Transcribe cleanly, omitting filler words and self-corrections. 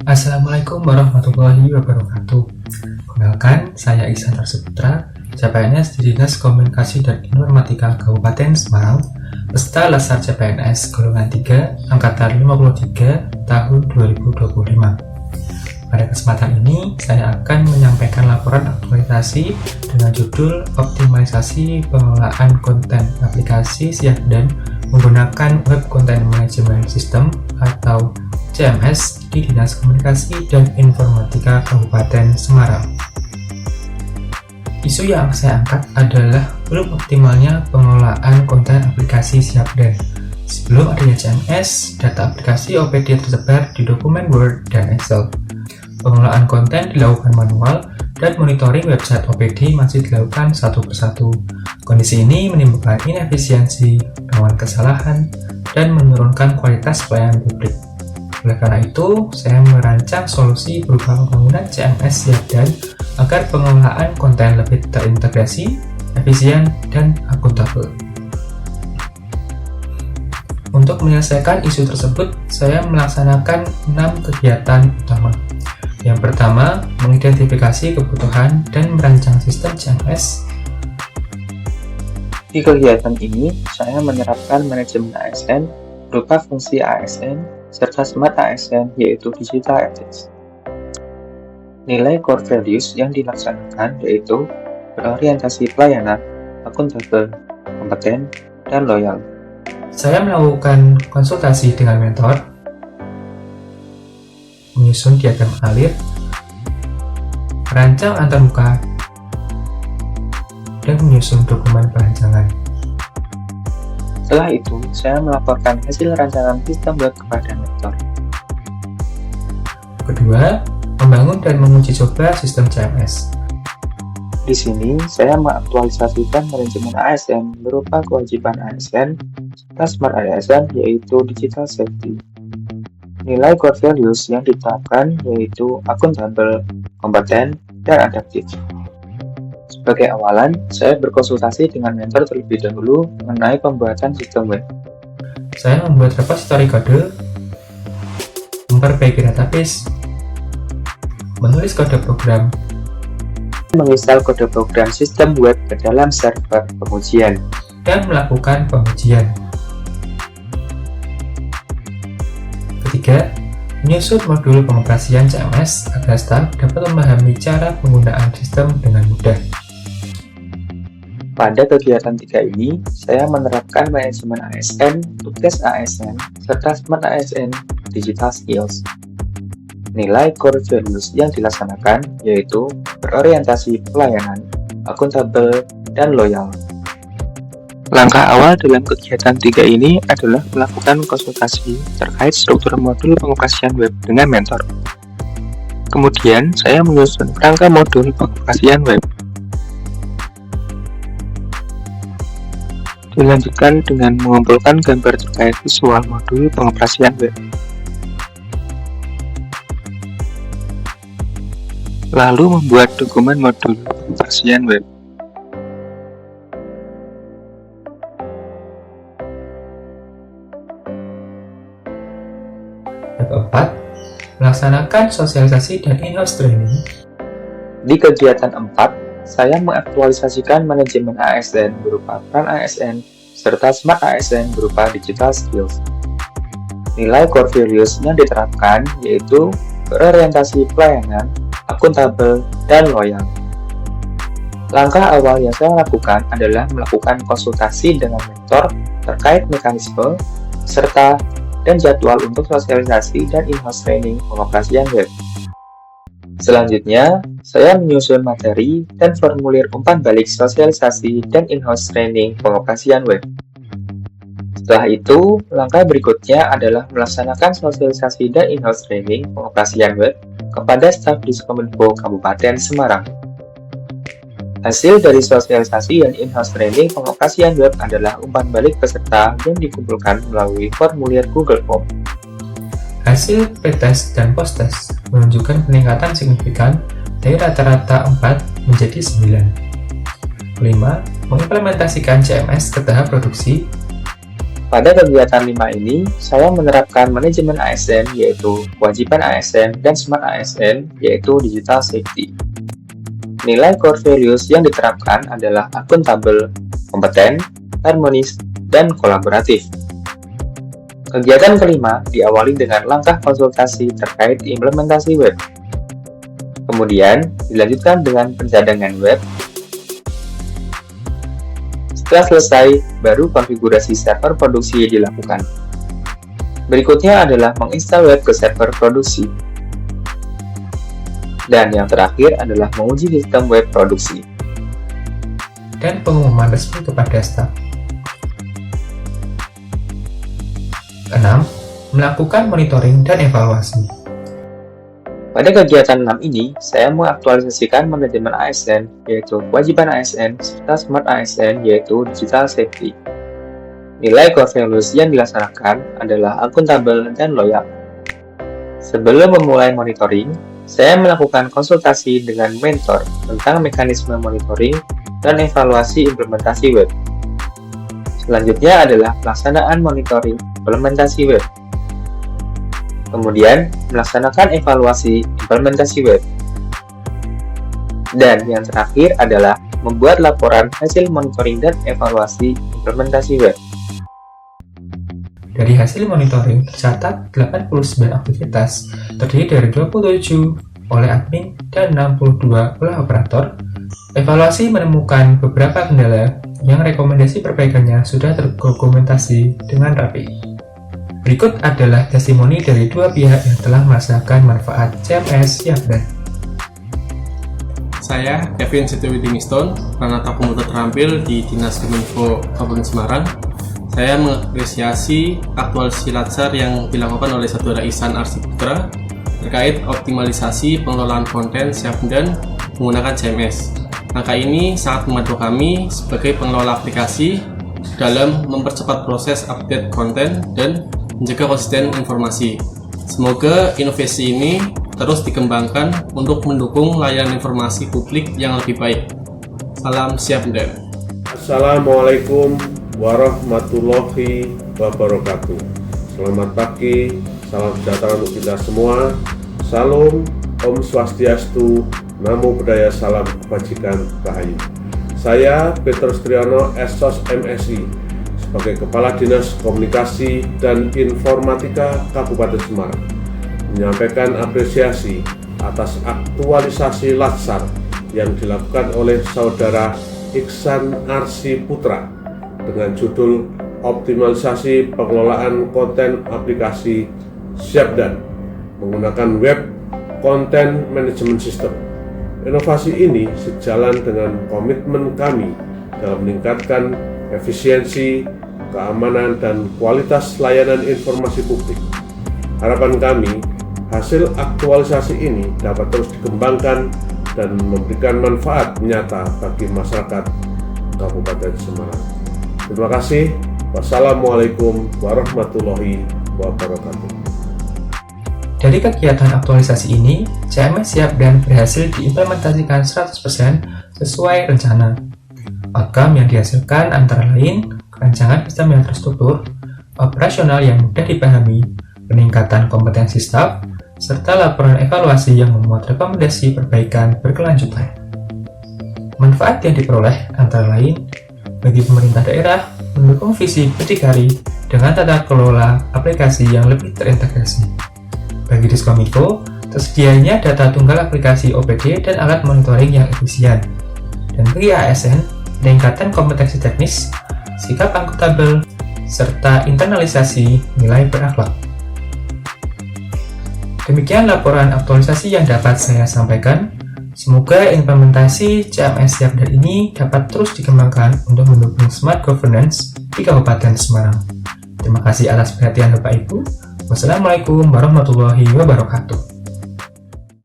Assalamualaikum warahmatullahi wabarakatuh. Kenalkan, saya Ihsan Arsuputra, CPNS di Dinas Komunikasi dan Informatika Kabupaten Semarang, peserta Lasar CPNS golongan 3 angkatan 53 tahun 2025. Pada kesempatan ini, saya akan menyampaikan laporan aktualisasi dengan judul Optimalisasi Pengelolaan Konten Aplikasi Siapdan menggunakan Web Content Management System atau CMS di Dinas Komunikasi dan Informatika Kabupaten Semarang. Isu yang saya angkat adalah belum optimalnya pengelolaan konten aplikasi Siapdan. Sebelum adanya CMS, data aplikasi OPD tersebar di dokumen Word dan Excel. Pengelolaan konten dilakukan manual dan monitoring website OPD masih dilakukan satu persatu. Kondisi ini menimbulkan inefisiensi, rawan kesalahan, dan menurunkan kualitas pelayanan publik. Oleh karena itu, saya merancang solusi berupa pembangunan CMS Siapdan agar pengelolaan konten lebih terintegrasi, efisien, dan akuntabel. Untuk menyelesaikan isu tersebut, saya melaksanakan 6 kegiatan utama. Yang pertama, mengidentifikasi kebutuhan dan merancang sistem CMS. Di kegiatan ini, saya menerapkan manajemen ASN berupa fungsi ASN serta Smart ASN yaitu Digital Ethics. Nilai core values yang dilaksanakan yaitu berorientasi pelayanan, akuntabel, kompeten, dan loyal. Saya melakukan konsultasi dengan mentor, menyusun diagram alir, merancang antarmuka, dan menyusun dokumen perancangan. Setelah itu, saya melaporkan hasil rancangan sistem web kepada mentor. Kedua, membangun dan menguji coba sistem CMS. Di sini, saya mengaktualisasikan manajemen ASN berupa kewajiban ASN serta Smart ASN yaitu Digital Safety. Nilai core values yang ditetapkan yaitu akuntabel, kompeten, dan adaptif. Sebagai awalan, saya berkonsultasi dengan mentor terlebih dahulu mengenai pembuatan sistem web. Saya membuat repository kode, memperbaiki database, menulis kode program, menginstal kode program sistem web ke dalam server pengujian, dan melakukan pengujian. Ketiga, menyusun modul pengoperasian CMS agar staf dapat memahami cara penggunaan sistem dengan mudah. Pada kegiatan 3 ini, saya menerapkan manajemen ASN, tugas ASN, serta Smart ASN, Digital Skills. Nilai core values yang dilaksanakan yaitu berorientasi pelayanan, akuntabel, dan loyal. Langkah awal dalam kegiatan 3 ini adalah melakukan konsultasi terkait struktur modul pengoperasian web dengan mentor. Kemudian, saya menyusun kerangka modul pengoperasian web. Dilanjutkan dengan mengumpulkan gambar terkait visual modul pengoperasian web. Lalu membuat dokumen modul pengoperasian web. Yang keempat, melaksanakan sosialisasi dan in-house training. Di kegiatan 4, saya mengaktualisasikan manajemen ASN berupa peran ASN serta Smart ASN berupa Digital Skills. Nilai core values yang diterapkan yaitu berorientasi pelayanan, akuntabel, dan loyal. Langkah awal yang saya lakukan adalah melakukan konsultasi dengan mentor terkait mekanisme serta dan jadwal untuk sosialisasi dan in-house training pengoperasian web. Selanjutnya, saya menyusun materi dan formulir umpan balik sosialisasi dan in-house training pengoperasian web. Setelah itu, langkah berikutnya adalah melaksanakan sosialisasi dan in-house training pengoperasian web kepada staf Diskominfo Kabupaten Semarang. Hasil dari sosialisasi dan in-house training pengoperasian web adalah umpan balik peserta yang dikumpulkan melalui formulir Google Form. Hasil pretest dan post-test menunjukkan peningkatan signifikan dari rata-rata 4 menjadi 9. Kelima, mengimplementasikan CMS ke tahap produksi. Pada kegiatan 5 ini, saya menerapkan manajemen ASN yaitu kewajiban ASN dan Smart ASN yaitu Digital Safety. Nilai core values yang diterapkan adalah akuntabel, kompeten, harmonis, dan kolaboratif. Kegiatan kelima diawali dengan langkah konsultasi terkait implementasi web. Kemudian dilanjutkan dengan pencadangan web. Setelah selesai, baru konfigurasi server produksi dilakukan. Berikutnya adalah menginstal web ke server produksi. Dan yang terakhir adalah menguji sistem web produksi. Dan pengumuman resmi kepada staf. 6. Melakukan monitoring dan evaluasi. Pada kegiatan 6 ini, saya mengaktualisasikan manajemen ASN, yaitu kewajiban ASN, serta Smart ASN, yaitu Digital Safety. Nilai core values yang dilaksanakan adalah akuntabel dan loyal. Sebelum memulai monitoring, saya melakukan konsultasi dengan mentor tentang mekanisme monitoring dan evaluasi implementasi web. Selanjutnya adalah pelaksanaan monitoring implementasi web. Kemudian, melaksanakan evaluasi implementasi web. Dan yang terakhir adalah membuat laporan hasil monitoring dan evaluasi implementasi web. Dari hasil monitoring tercatat 89 aktivitas terdiri dari 27 oleh admin dan 62 oleh operator. Evaluasi menemukan beberapa kendala yang rekomendasi perbaikannya sudah terdokumentasi dengan rapi. Berikut adalah testimoni dari dua pihak yang telah merasakan manfaat CMS Syapdan. Saya Kevin Setiawidingiston, Pranata Komputer Terampil di Dinas Kominfo Kabupaten Semarang. Saya mengapresiasi aktualisasi Latsar yang dilakukan oleh Saudara Ihsan Arsiputra terkait optimalisasi pengelolaan konten Syapdan menggunakan CMS. Angka ini sangat membantu kami sebagai pengelola aplikasi dalam mempercepat proses update konten dan menjaga konsisten informasi. Semoga inovasi ini terus dikembangkan untuk mendukung layanan informasi publik yang lebih baik. Salam Syapdan. Assalamualaikum warahmatullahi wabarakatuh. Selamat pagi, salam sejahtera untuk kita semua. Salam, Om Swastiastu, Namo Buddhaya, salam kebajikan rahayu. Saya Petrus Triyono, Esos MSI, sebagai Kepala Dinas Komunikasi dan Informatika Kabupaten Semarang, menyampaikan apresiasi atas aktualisasi Latsar yang dilakukan oleh Saudara Ihsan Arsiputra dengan judul Optimalisasi Pengelolaan Konten Aplikasi Syapdan menggunakan Web Content Management System. Inovasi ini sejalan dengan komitmen kami dalam meningkatkan efisiensi, keamanan, dan kualitas layanan informasi publik. Harapan kami, hasil aktualisasi ini dapat terus dikembangkan dan memberikan manfaat nyata bagi masyarakat Kabupaten Semarang. Terima kasih. Wassalamualaikum warahmatullahi wabarakatuh. Dari kegiatan aktualisasi ini, CMS Syapdan berhasil diimplementasikan 100% sesuai rencana. Outcome yang dihasilkan antara lain rancangan sistem yang terstruktur, operasional yang mudah dipahami, peningkatan kompetensi staf, serta laporan evaluasi yang memuat rekomendasi perbaikan berkelanjutan. Manfaat yang diperoleh antara lain bagi pemerintah daerah mendukung visi berdikari dengan tata kelola aplikasi yang lebih terintegrasi. Bagi Diskominfo, tersedianya data tunggal aplikasi OPD dan alat monitoring yang efisien. Dan bagi ASN, peningkatan kompetensi teknis, sikap akuntabel, serta internalisasi nilai berakhlak. Demikian laporan aktualisasi yang dapat saya sampaikan. Semoga implementasi CMS Syapdan ini dapat terus dikembangkan untuk mendukung smart governance di Kabupaten Semarang. Terima kasih atas perhatian Bapak Ibu. Wassalamualaikum warahmatullahi wabarakatuh.